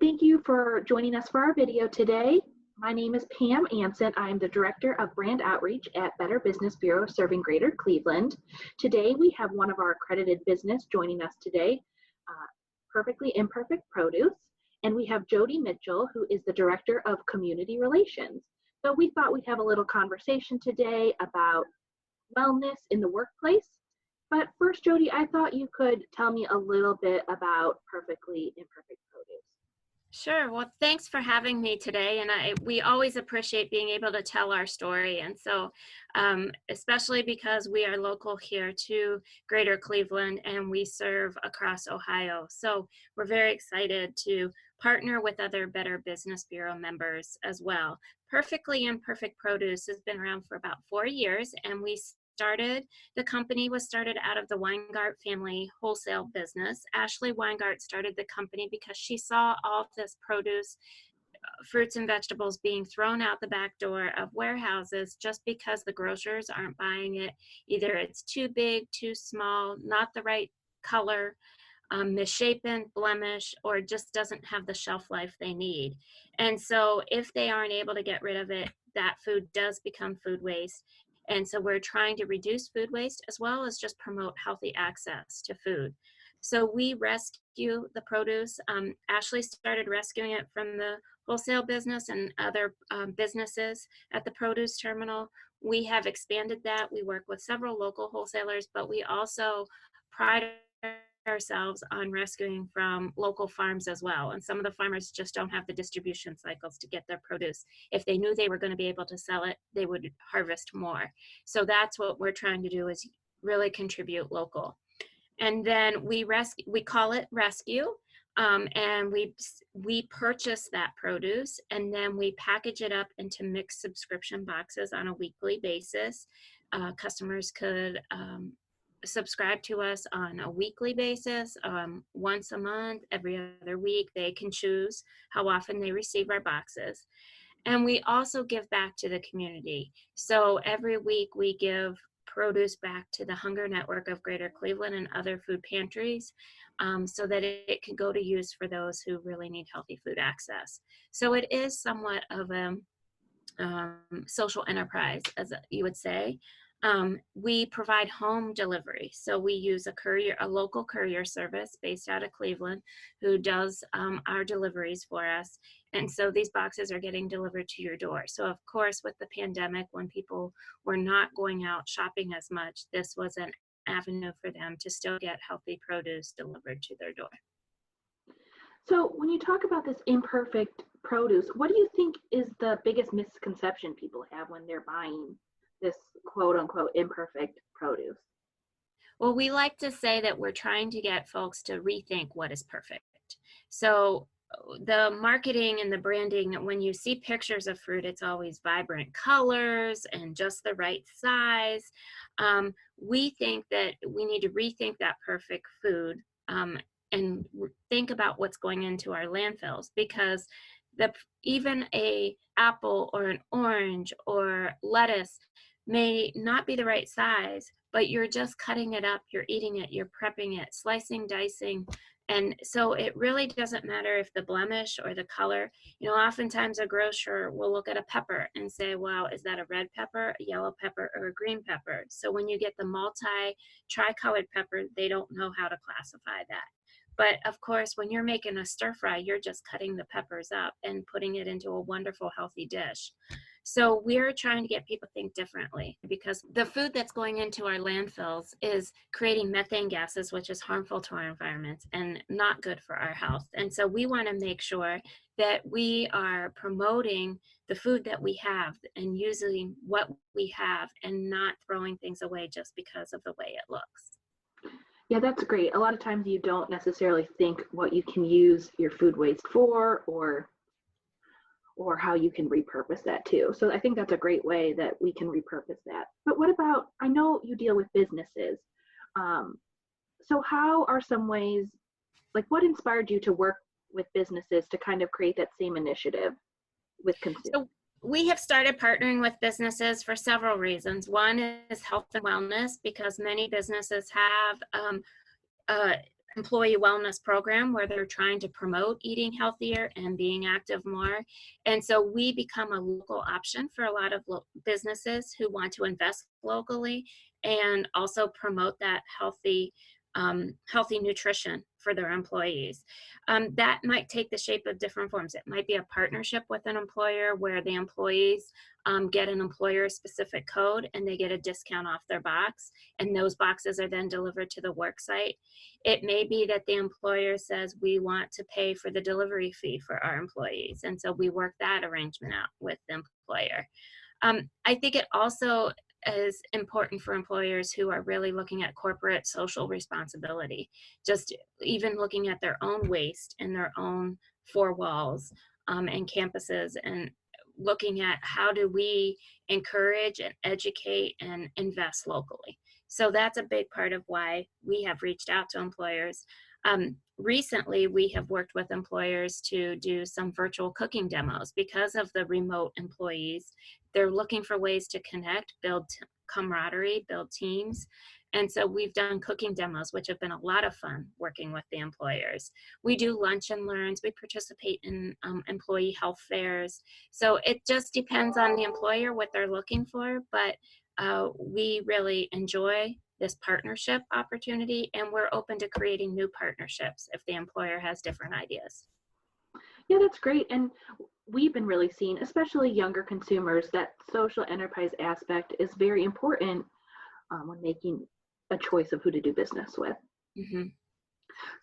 thank you for joining us for our video today. My name is Pam Anson. I am the Director of Brand Outreach at Better Business Bureau serving Greater Cleveland. Today we have one of our accredited business joining us today, Perfectly Imperfect Produce, and we have Jodi Mitchell, who is the Director of Community Relations. So we thought we'd have a little conversation today about wellness in the workplace. But first, Jodi, I thought you could tell me a little bit about Perfectly Imperfect Produce. Sure. Well, thanks for having me today. And we always appreciate being able to tell our story. And so, especially because we are local here to Greater Cleveland and we serve across Ohio. So we're very excited to partner with other Better Business Bureau members as well. Perfectly Imperfect Produce has been around for about 4 years, and the company was started out of the Weingart family wholesale business. Ashley Weingart started the company because she saw all of this produce, fruits and vegetables being thrown out the back door of warehouses just because the grocers aren't buying it. Either it's too big, too small, not the right color, misshapen, blemish, or just doesn't have the shelf life they need. And so if they aren't able to get rid of it, that food does become food waste. And so we're trying to reduce food waste as well as just promote healthy access to food. So we rescue the produce. Ashley started rescuing it from the wholesale business and other businesses at the produce terminal. We have expanded that. We work with several local wholesalers, but we also pride ourselves on rescuing from local farms as well. And some of the farmers just don't have the distribution cycles to get their produce. If they knew they were going to be able to sell it, they would harvest more. So that's what we're trying to do, is really contribute local. And then we call it rescue. And we purchase that produce, and then we package it up into mixed subscription boxes on a weekly basis. Customers could subscribe to us on a weekly basis, once a month, every other week. They can choose how often they receive our boxes. And we also give back to the community. So every week we give produce back to the Hunger Network of Greater Cleveland and other food pantries, so that it can go to use for those who really need healthy food access. So it is somewhat of a social enterprise, as you would say. We provide home delivery. So we use a local courier service based out of Cleveland who does our deliveries for us. And so these boxes are getting delivered to your door. So of course, with the pandemic, when people were not going out shopping as much, this was an avenue for them to still get healthy produce delivered to their door. So when you talk about this imperfect produce, what do you think is the biggest misconception people have when they're buying this quote unquote imperfect produce? Well, we like to say that we're trying to get folks to rethink what is perfect. So the marketing and the branding, when you see pictures of fruit, it's always vibrant colors and just the right size. We think that we need to rethink that perfect food, and think about what's going into our landfills, because even a apple or an orange or lettuce may not be the right size, but you're just cutting it up, you're eating it, you're prepping it, slicing, dicing. And so it really doesn't matter if the blemish or the color. Oftentimes a grocer will look at a pepper and say, well, is that a red pepper, a yellow pepper, or a green pepper? So when you get the tricolored pepper, they don't know how to classify that. But of course, when you're making a stir fry, you're just cutting the peppers up and putting it into a wonderful, healthy dish. So we're trying to get people to think differently, because the food that's going into our landfills is creating methane gases, which is harmful to our environment and not good for our health. And so we want to make sure that we are promoting the food that we have and using what we have and not throwing things away just because of the way it looks. Yeah, that's great. A lot of times you don't necessarily think what you can use your food waste for, or how you can repurpose that too. So I think that's a great way that we can repurpose that. But what about, I know you deal with businesses. So how are some ways, like what inspired you to work with businesses to kind of create that same initiative with consumers? So we have started partnering with businesses for several reasons. One is health and wellness, because many businesses have employee wellness program where they're trying to promote eating healthier and being active more. And so we become a local option for a lot of businesses who want to invest locally and also promote that healthy nutrition for their employees. That might take the shape of different forms. It might be a partnership with an employer where the employees get an employer specific code and they get a discount off their box, and those boxes are then delivered to the work site. It may be that the employer says we want to pay for the delivery fee for our employees, and so we work that arrangement out with the employer. I think it also is important for employers who are really looking at corporate social responsibility, just even looking at their own waste in their own four walls and campuses, and looking at how do we encourage and educate and invest locally. So that's a big part of why we have reached out to employers. Recently, we have worked with employers to do some virtual cooking demos because of the remote employees. They're looking for ways to connect, build camaraderie, build teams. And so we've done cooking demos, which have been a lot of fun working with the employers. We do lunch and learns. We participate in employee health fairs. So it just depends on the employer, what they're looking for. But we really enjoy this partnership opportunity, and we're open to creating new partnerships if the employer has different ideas. Yeah, that's great. And we've been really seeing, especially younger consumers, that social enterprise aspect is very important when making a choice of who to do business with. Mm-hmm.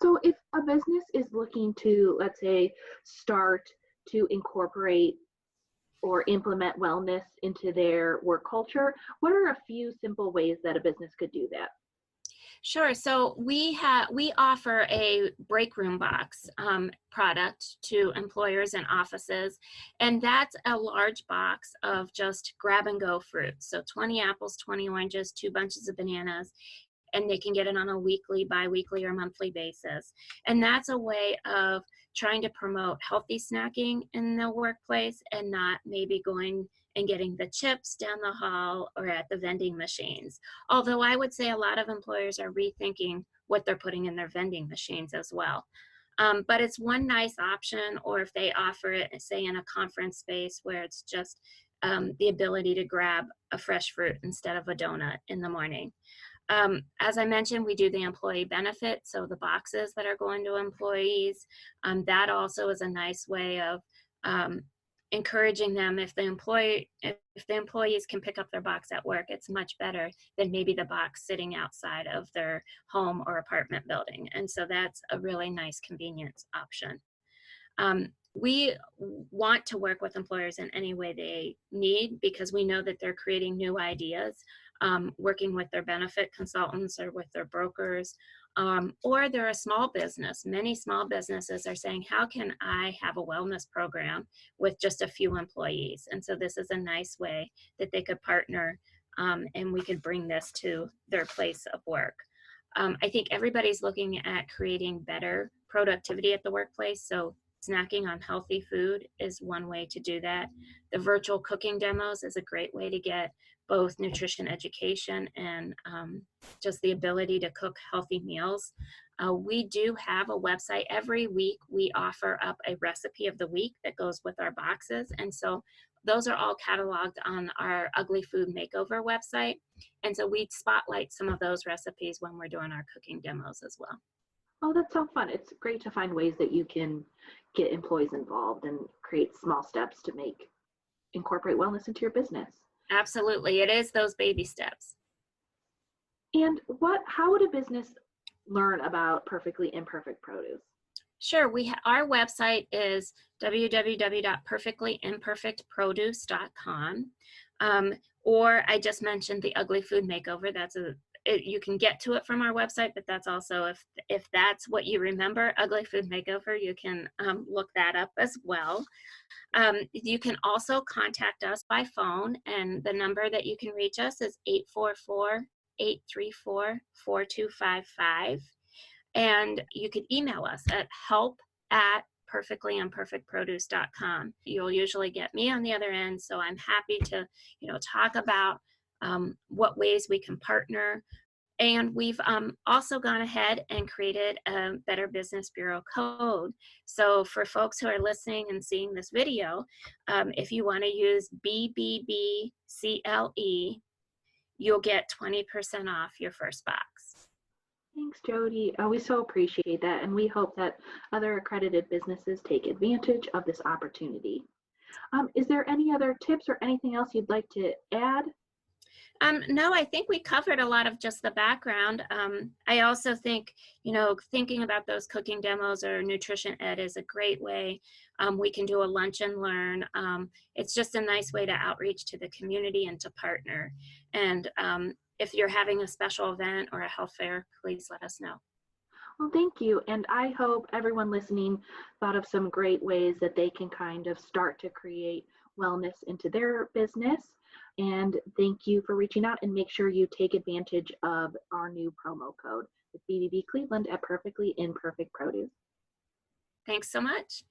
So if a business is looking to, let's say, start to incorporate or implement wellness into their work culture, what are a few simple ways that a business could do that? Sure. So we offer a break room box product to employers and offices, and that's a large box of just grab and go fruits. So 20 apples, 20 oranges, 2 bunches of bananas, and they can get it on a weekly, bi-weekly, or monthly basis. And that's a way of trying to promote healthy snacking in the workplace and not maybe going and getting the chips down the hall or at the vending machines. Although I would say a lot of employers are rethinking what they're putting in their vending machines as well. But it's one nice option, or if they offer it, say in a conference space where it's just the ability to grab a fresh fruit instead of a donut in the morning. As I mentioned, we do the employee benefit, so the boxes that are going to employees. That also is a nice way of encouraging them. If the employees can pick up their box at work, it's much better than maybe the box sitting outside of their home or apartment building. And so that's a really nice convenience option. We want to work with employers in any way they need because we know that they're creating new ideas, working with their benefit consultants or with their brokers, or they're a small business. Many small businesses are saying, how can I have a wellness program with just a few employees? And so this is a nice way that they could partner and we could bring this to their place of work. I think everybody's looking at creating better productivity at the workplace. So snacking on healthy food is one way to do that. The virtual cooking demos is a great way to get both nutrition education and just the ability to cook healthy meals. We do have a website. Every week we offer up a recipe of the week that goes with our boxes. And so those are all cataloged on our Ugly Food Makeover website. And so we spotlight some of those recipes when we're doing our cooking demos as well. Oh, that's so fun. It's great to find ways that you can get employees involved and create small steps to incorporate wellness into your business. Absolutely. It is those baby steps. And how would a business learn about Perfectly Imperfect produce? Sure. Our website is www.perfectlyimperfectproduce.com. Or I just mentioned the Ugly Food Makeover. You can get to it from our website, but that's also, if that's what you remember, Ugly Food Makeover, you can look that up as well. You can also contact us by phone, and the number that you can reach us is 844-834-4255. And you could email us at help@perfectlyimperfectproduce.com. You'll usually get me on the other end, so I'm happy to talk about what ways we can partner, And we've also gone ahead and created a Better Business Bureau code. So for folks who are listening and seeing this video, if you want to use BBBCLE, you'll get 20% off your first box. Thanks, Jodi. We so appreciate that, and we hope that other accredited businesses take advantage of this opportunity. Is there any other tips or anything else you'd like to add? No, I think we covered a lot of just the background. I also think, thinking about those cooking demos or nutrition ed is a great way. We can do a lunch and learn. It's just a nice way to outreach to the community and to partner. And if you're having a special event or a health fair, please let us know. Well, thank you. And I hope everyone listening thought of some great ways that they can kind of start to create wellness into their business. And thank you for reaching out, and make sure you take advantage of our new promo code with BBB Cleveland at Perfectly Imperfect Produce. Thanks so much.